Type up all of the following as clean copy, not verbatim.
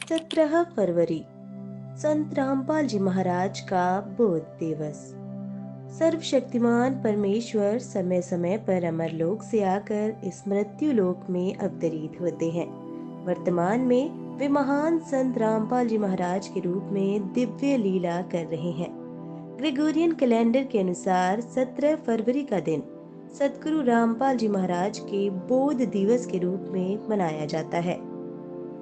17 फरवरी संत रामपाल जी महाराज का बोध दिवस। सर्वशक्तिमान परमेश्वर समय समय पर अमरलोक से आकर इस मृत्यु लोक में अवतरित होते हैं। वर्तमान में वे महान संत रामपाल जी महाराज के रूप में दिव्य लीला कर रहे हैं। ग्रेगोरियन कैलेंडर के अनुसार 17 फरवरी का दिन सतगुरु रामपाल जी महाराज के बोध दिवस के रूप में मनाया जाता है।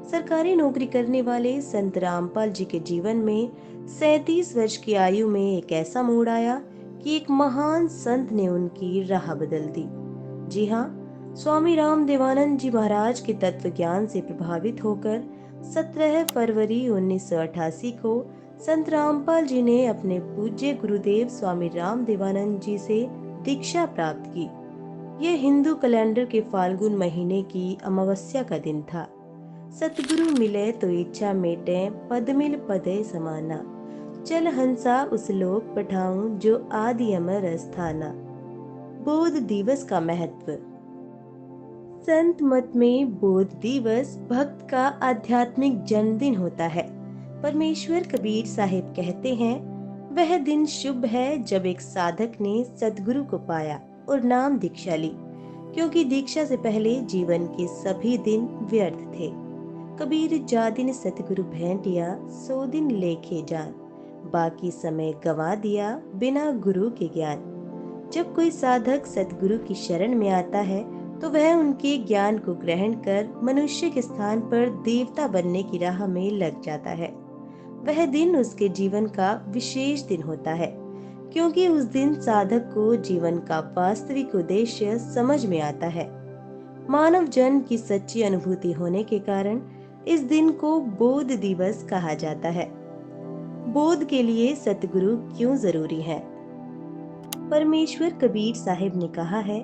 सरकारी नौकरी करने वाले संत रामपाल जी के जीवन में 37 वर्ष की आयु में एक ऐसा मोड़ आया कि एक महान संत ने उनकी राह बदल दी। जी हाँ, स्वामी राम देवानंद जी महाराज के तत्व ज्ञान से प्रभावित होकर 17 फरवरी 1988 को संत रामपाल जी ने अपने पूज्य गुरुदेव स्वामी राम देवानंद जी से दीक्षा प्राप्त की। यह हिंदू कैलेंडर के फाल्गुन महीने की अमावस्या का दिन था। सतगुरु मिले तो इच्छा मेटे, पद मिल पदे समाना। चल हंसा उस लोक पठाऊं जो आदि अमर अस्थाना। बोध दिवस का महत्व। संत मत में बोध दिवस भक्त का आध्यात्मिक जन्मदिन होता है। परमेश्वर कबीर साहिब कहते हैं, वह दिन शुभ है जब एक साधक ने सतगुरु को पाया और नाम दीक्षा ली, क्योंकि दीक्षा से पहले जीवन के सभी दिन व्यर्थ थे। कबीर जा दिन सतगुरु भेंटिया, सो दिन लेखे जान। बाकी समय गंवा दिया बिना गुरु के ज्ञान। जब कोई साधक सतगुरु की शरण में आता है तो वह उनके ज्ञान को ग्रहण कर मनुष्य के स्थान पर देवता बनने की राह में लग जाता है। वह दिन उसके जीवन का विशेष दिन होता है, क्योंकि उस दिन साधक को जीवन का वास्तविक उद्देश्य समझ में आता है। मानव जन्म की सच्ची अनुभूति होने के कारण इस दिन को बोध दिवस कहा जाता है। बोध के लिए सतगुरु क्यों जरूरी है? परमेश्वर कबीर साहिब ने कहा है,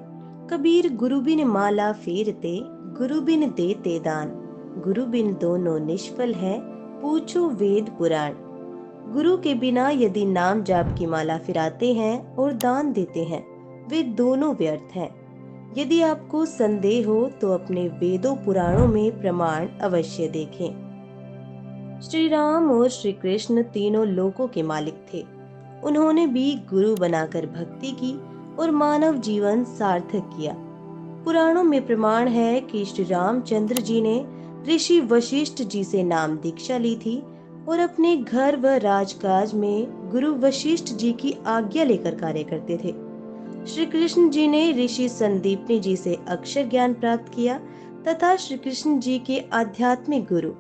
कबीर गुरु बिन माला फेरते, गुरु बिन देते दान। गुरु बिन दोनों निष्फल है, पूछो वेद पुराण। गुरु के बिना यदि नाम जाप की माला फिराते हैं और दान देते हैं, वे दोनों व्यर्थ हैं। यदि आपको संदेह हो तो अपने वेदों पुराणों में प्रमाण अवश्य देखें। श्री राम और श्री कृष्ण तीनों लोकों के मालिक थे। उन्होंने भी गुरु बनाकर भक्ति की और मानव जीवन सार्थक किया। पुराणों में प्रमाण है कि श्री रामचंद्र जी ने ऋषि वशिष्ठ जी से नाम दीक्षा ली थी और अपने घर व राजकाज में गुरु वशिष्ठ जी की आज्ञा लेकर कार्य करते थे। श्री कृष्ण जी ने ऋषि संदीपनी जी से अक्षर ज्ञान प्राप्त किया तथा श्री कृष्ण जी के आध्यात्मिक गुरु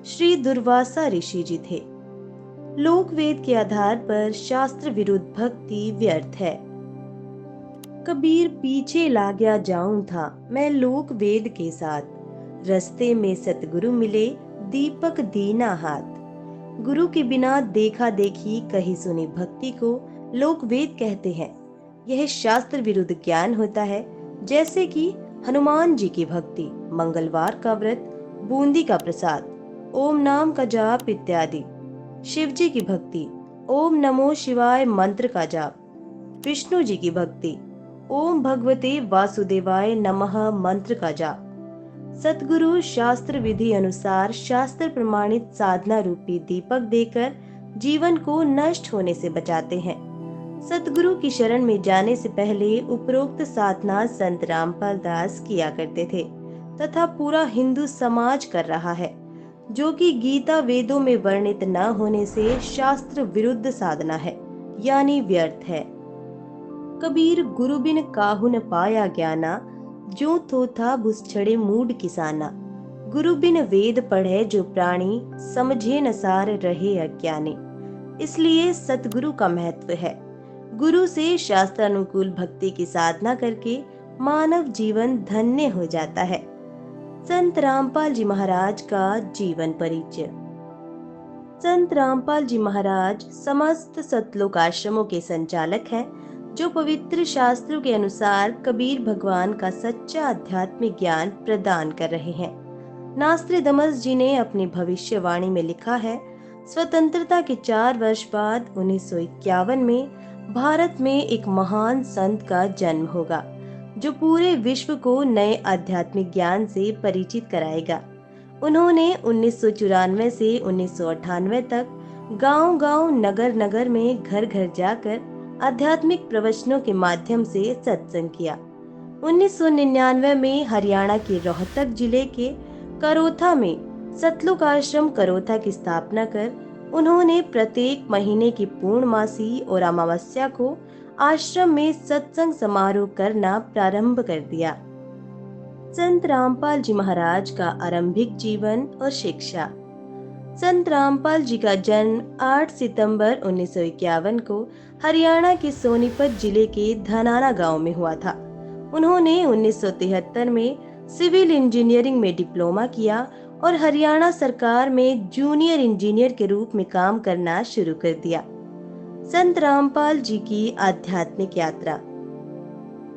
श्री दुर्वासा ऋषि जी थे। लोक वेद के आधार पर शास्त्र विरुद्ध भक्ति व्यर्थ है। कबीर पीछे लागया जाऊं था मैं लोक वेद के साथ। रस्ते में सतगुरु मिले दीपक दीना हाथ। गुरु के बिना देखा देखी कही सुनी भक्ति को लोक वेद कहते हैं। यह शास्त्र विरुद्ध ज्ञान होता है, जैसे कि हनुमान जी की भक्ति, मंगलवार का व्रत, बूंदी का प्रसाद, ओम नाम का जाप इत्यादि। शिव जी की भक्ति, ओम नमो शिवाय मंत्र का जाप। विष्णु जी की भक्ति, ओम भगवते वासुदेवाय नमः मंत्र का जाप। सतगुरु शास्त्र विधि अनुसार शास्त्र प्रमाणित साधना रूपी दीपक देकर जीवन को नष्ट होने से बचाते हैं। सतगुरु की शरण में जाने से पहले उपरोक्त साधना संत रामपाल दास किया करते थे तथा पूरा हिंदू समाज कर रहा है, जो कि गीता वेदों में वर्णित न होने से शास्त्र विरुद्ध साधना है, यानी व्यर्थ है। कबीर गुरु बिन काहू न पाया ज्ञाना, जो थोथा बुसछड़े मूड किसाना। गुरु बिन वेद पढ़े जो प्राणी, समझे न सार रहे अज्ञानी। इसलिए सतगुरु का महत्व है। गुरु से शास्त्रानुकूल भक्ति की साधना करके मानव जीवन धन्य हो जाता है। संत रामपाल जी महाराज का जीवन परिचय। संत रामपाल जी महाराज समस्त सतलोक आश्रमों के संचालक हैं, जो पवित्र शास्त्रों के अनुसार कबीर भगवान का सच्चा आध्यात्मिक ज्ञान प्रदान कर रहे हैं। नास्त्रेदमस जी ने अपनी भविष्यवाणी में लिखा है, स्वतंत्रता के 4 वर्ष बाद 1951 में भारत में एक महान संत का जन्म होगा, जो पूरे विश्व को नए आध्यात्मिक ज्ञान से परिचित कराएगा उन्होंने 1994 से 1998 तक गांव-गांव, नगर-नगर में घर-घर जाकर आध्यात्मिक प्रवचनों के माध्यम से सत्संग किया। 1999 में हरियाणा के रोहतक जिले के करोथा में सतलुक आश्रम करोथा की स्थापना कर उन्होंने प्रत्येक महीने की पूर्णमासी और अमावस्या को आश्रम में सत्संग समारोह करना प्रारंभ कर दिया। संत रामपाल जी महाराज का आरंभिक जीवन और शिक्षा। संत रामपाल जी का जन्म 8 सितंबर 1951 को हरियाणा के सोनीपत जिले के धनाना गांव में हुआ था। उन्होंने 1973 में सिविल इंजीनियरिंग में डिप्लोमा किया और हरियाणा सरकार में जूनियर इंजीनियर के रूप में काम करना शुरू कर दिया। संत रामपाल जी की आध्यात्मिक यात्रा।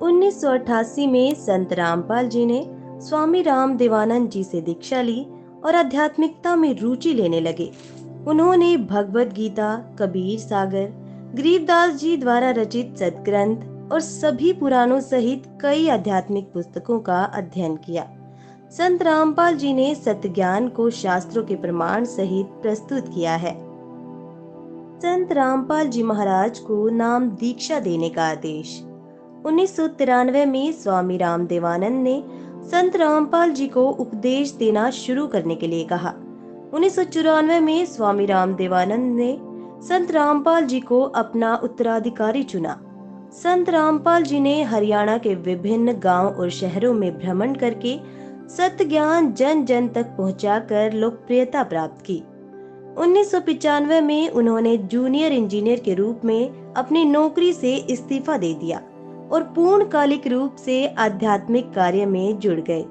1988 में संत रामपाल जी ने स्वामी राम देवानंद जी से दीक्षा ली और आध्यात्मिकता में रुचि लेने लगे। उन्होंने भगवद गीता, कबीर सागर, गरीबदास जी द्वारा रचित सदग्रंथ और सभी पुराणों सहित कई आध्यात्मिक पुस्तकों का अध्ययन किया। संत रामपाल जी ने सत्य ज्ञान को शास्त्रों के प्रमाण सहित प्रस्तुत किया है। संत रामपाल जी महाराज को नाम दीक्षा देने का आदेश। 1993 में स्वामी राम देवानंद ने संत रामपाल जी को उपदेश देना शुरू करने के लिए कहा। 1994 में स्वामी राम देवानंद ने संत रामपाल जी को अपना उत्तराधिकारी चुना। संत रामपाल जी ने हरियाणा के विभिन्न गांव और शहरों में भ्रमण करके सत्य ज्ञान जन जन तक पहुंचाकर लोकप्रियता प्राप्त की। 1995 में उन्होंने जूनियर इंजीनियर के रूप में अपनी नौकरी से इस्तीफा दे दिया और पूर्णकालिक रूप से आध्यात्मिक कार्य में जुड़ गए।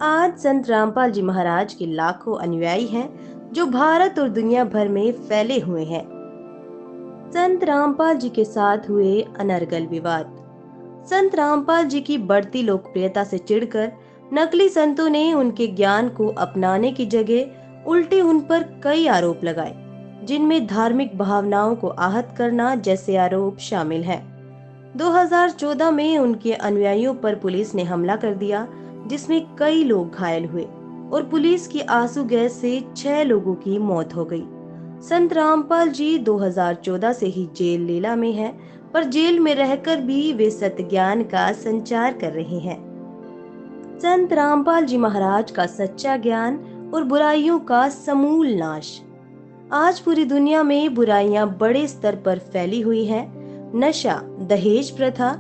आज संत रामपाल जी महाराज के लाखों अनुयायी हैं जो भारत और दुनिया भर में फैले हुए हैं। संत रामपाल जी के साथ हुए अनर्गल विवाद। संत रामपाल जी की बढ़ती लोकप्रियता से चिढ़कर नकली संतों ने उनके ज्ञान को अपनाने की जगह उल्टे उन पर कई आरोप लगाए, जिनमें धार्मिक भावनाओं को आहत करना जैसे आरोप शामिल हैं। 2014 में उनके अनुयायियों पर पुलिस ने हमला कर दिया, जिसमें कई लोग घायल हुए और पुलिस की आंसू गैस से 6 लोगों की मौत हो गई। संत रामपाल जी 2014 से ही जेल लीला में हैं, पर जेल में रहकर भी वे सत्य ज्ञान का संचार कर रहे हैं। संत रामपाल जी महाराज का सच्चा ज्ञान और बुराइयों का समूल नाश। आज पूरी दुनिया में बुराइयां बड़े स्तर पर फैली हुई हैं। नशा, दहेज प्रथा,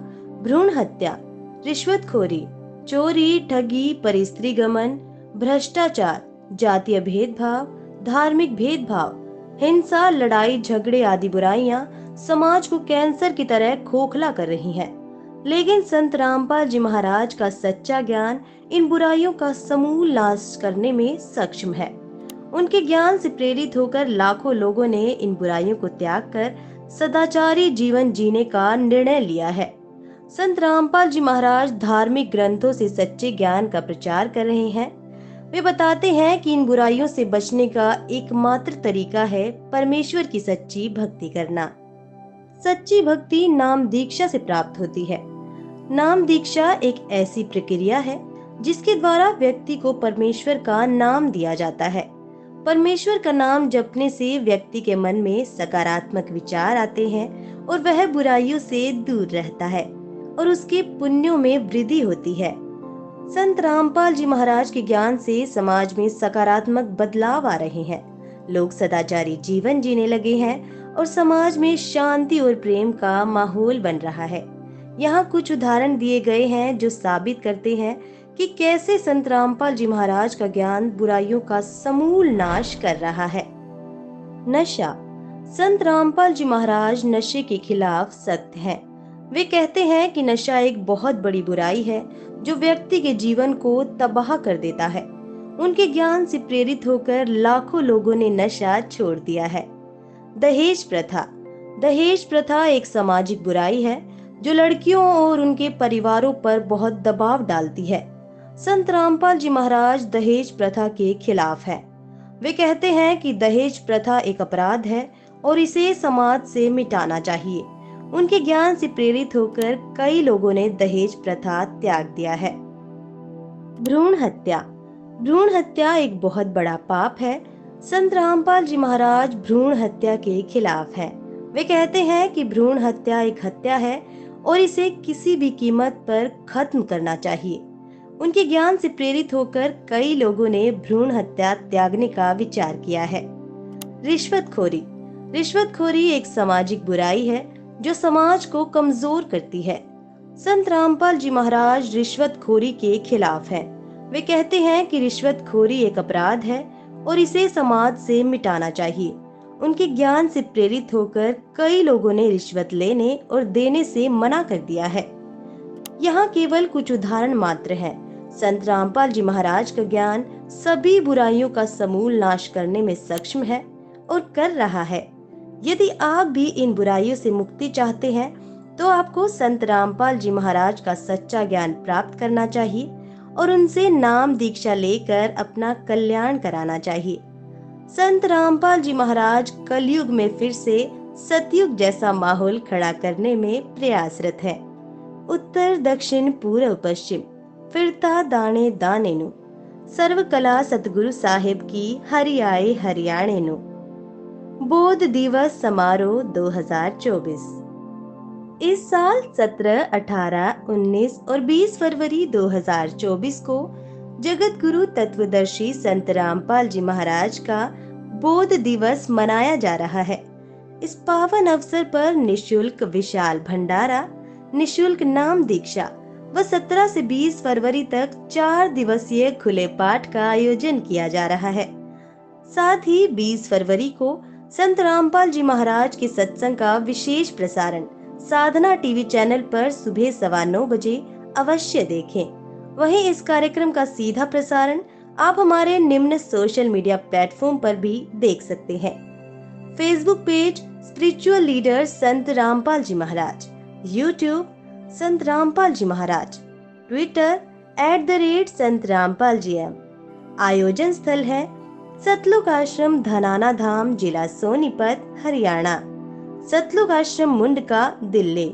भ्रूण हत्या, रिश्वतखोरी, चोरी, ठगी, परिस्त्री गमन, भ्रष्टाचार, जातीय भेदभाव, धार्मिक भेदभाव, हिंसा, लड़ाई झगड़े आदि बुराइयां समाज को कैंसर की तरह खोखला कर रही हैं। लेकिन संत रामपाल जी महाराज का सच्चा ज्ञान इन बुराइयों का समूल नाश करने में सक्षम है। उनके ज्ञान से प्रेरित होकर लाखों लोगों ने इन बुराइयों को त्याग कर सदाचारी जीवन जीने का निर्णय लिया है। संत रामपाल जी महाराज धार्मिक ग्रंथों से सच्चे ज्ञान का प्रचार कर रहे हैं। वे बताते हैं कि इन बुराइयों से बचने का एकमात्र तरीका है परमेश्वर की सच्ची भक्ति करना। सच्ची भक्ति नाम दीक्षा से प्राप्त होती है। नाम दीक्षा एक ऐसी प्रक्रिया है जिसके द्वारा व्यक्ति को परमेश्वर का नाम दिया जाता है। परमेश्वर का नाम जपने से व्यक्ति के मन में सकारात्मक विचार आते हैं और वह बुराइयों से दूर रहता है और उसके पुण्यों में वृद्धि होती है। संत रामपाल जी महाराज के ज्ञान से समाज में सकारात्मक बदलाव आ रहे हैं। लोग सदाचारी जीवन जीने लगे हैं और समाज में शांति और प्रेम का माहौल बन रहा है। यहाँ कुछ उदाहरण दिए गए हैं जो साबित करते हैं कि कैसे संत रामपाल जी महाराज का ज्ञान बुराइयों का समूल नाश कर रहा है। नशा। संत रामपाल जी महाराज नशे के खिलाफ सख्त हैं। वे कहते हैं कि नशा एक बहुत बड़ी बुराई है जो व्यक्ति के जीवन को तबाह कर देता है। उनके ज्ञान से प्रेरित होकर लाखों लोगों ने नशा छोड़ दिया है। दहेज प्रथा। दहेज प्रथा एक सामाजिक बुराई है जो लड़कियों और उनके परिवारों पर बहुत दबाव डालती है। संत रामपाल जी महाराज दहेज प्रथा के खिलाफ हैं। वे कहते हैं कि दहेज प्रथा एक अपराध है और इसे समाज से मिटाना चाहिए। उनके ज्ञान से प्रेरित होकर कई लोगों ने दहेज प्रथा त्याग दिया है। भ्रूण हत्या। भ्रूण हत्या एक बहुत बड़ा पाप है। संत रामपाल जी महाराज भ्रूण हत्या के खिलाफ हैं। वे कहते हैं कि भ्रूण हत्या एक हत्या है और इसे किसी भी कीमत पर खत्म करना चाहिए। उनके ज्ञान से प्रेरित होकर कई लोगों ने भ्रूण हत्या त्यागने का विचार किया है। रिश्वतखोरी। रिश्वतखोरी एक सामाजिक बुराई है जो समाज को कमजोर करती है। संत रामपाल जी महाराज रिश्वतखोरी के खिलाफ हैं। वे कहते हैं कि रिश्वतखोरी एक अपराध है और इसे समाज से मिटाना चाहिए। उनके ज्ञान से प्रेरित होकर कई लोगों ने रिश्वत लेने और देने से मना कर दिया है। यहाँ केवल कुछ उदाहरण मात्र हैं। संत रामपाल जी महाराज का ज्ञान सभी बुराइयों का समूल नाश करने में सक्षम है और कर रहा है। यदि आप भी इन बुराइयों से मुक्ति चाहते हैं तो आपको संत रामपाल जी महाराज का सच्चा ज्ञान प्राप्त करना चाहिए और उनसे नाम दीक्षा लेकर अपना कल्याण कराना चाहिए। संत रामपाल जी महाराज कलयुग में फिर से सतयुग जैसा माहौल खड़ा करने में प्रयासरत है। उत्तर दक्षिण पूर्व पश्चिम फिरता दाने दाने नु, सर्व कला सतगुरु साहिब की हरियाए हरियाणे नु। बोध दिवस समारोह 2024। इस साल 17, 18, 19 और 20 फरवरी 2024 को जगत गुरु तत्वदर्शी संत रामपाल जी महाराज का बोध दिवस मनाया जा रहा है। इस पावन अवसर पर निशुल्क विशाल भंडारा, निशुल्क नाम दीक्षा व 17 से 20 फरवरी तक 4 दिवसीय खुले पाठ का आयोजन किया जा रहा है। साथ ही 20 फरवरी को संत रामपाल जी महाराज के सत्संग का विशेष प्रसारण साधना टीवी चैनल पर सुबह 9:15 बजे अवश्य देखें। वहीं इस कार्यक्रम का सीधा प्रसारण आप हमारे निम्न सोशल मीडिया प्लेटफॉर्म पर भी देख सकते हैं। फेसबुक पेज स्पिरिचुअल लीडर संत रामपाल जी महाराज, यूट्यूब संत रामपाल जी महाराज, ट्विटर @संत रामपाल जी एम। आयोजन स्थल है सतलुक आश्रम धनाना धाम, जिला सोनीपत, हरियाणा। सतलुक आश्रम मुंडका, दिल्ली।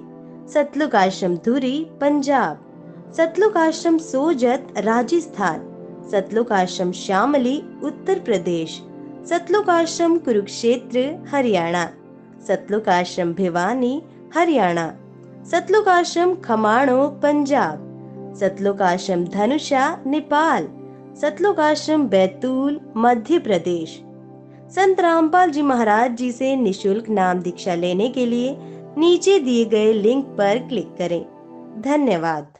सतलुक आश्रम धुरी, पंजाब। सतलुक आश्रम सोजत, राजस्थान। सतलुक आश्रम शामली, उत्तर प्रदेश। सतलुक आश्रम कुरुक्षेत्र, हरियाणा। सतलुक आश्रम भिवानी, हरियाणा। सतलुक आश्रम खमाणो, पंजाब। सतलुक आश्रम धनुषा, नेपाल। सतलुक आश्रम बैतूल, मध्य प्रदेश। संत रामपाल जी महाराज जी से निशुल्क नाम दीक्षा लेने के लिए नीचे दिए गए लिंक पर क्लिक करें। धन्यवाद।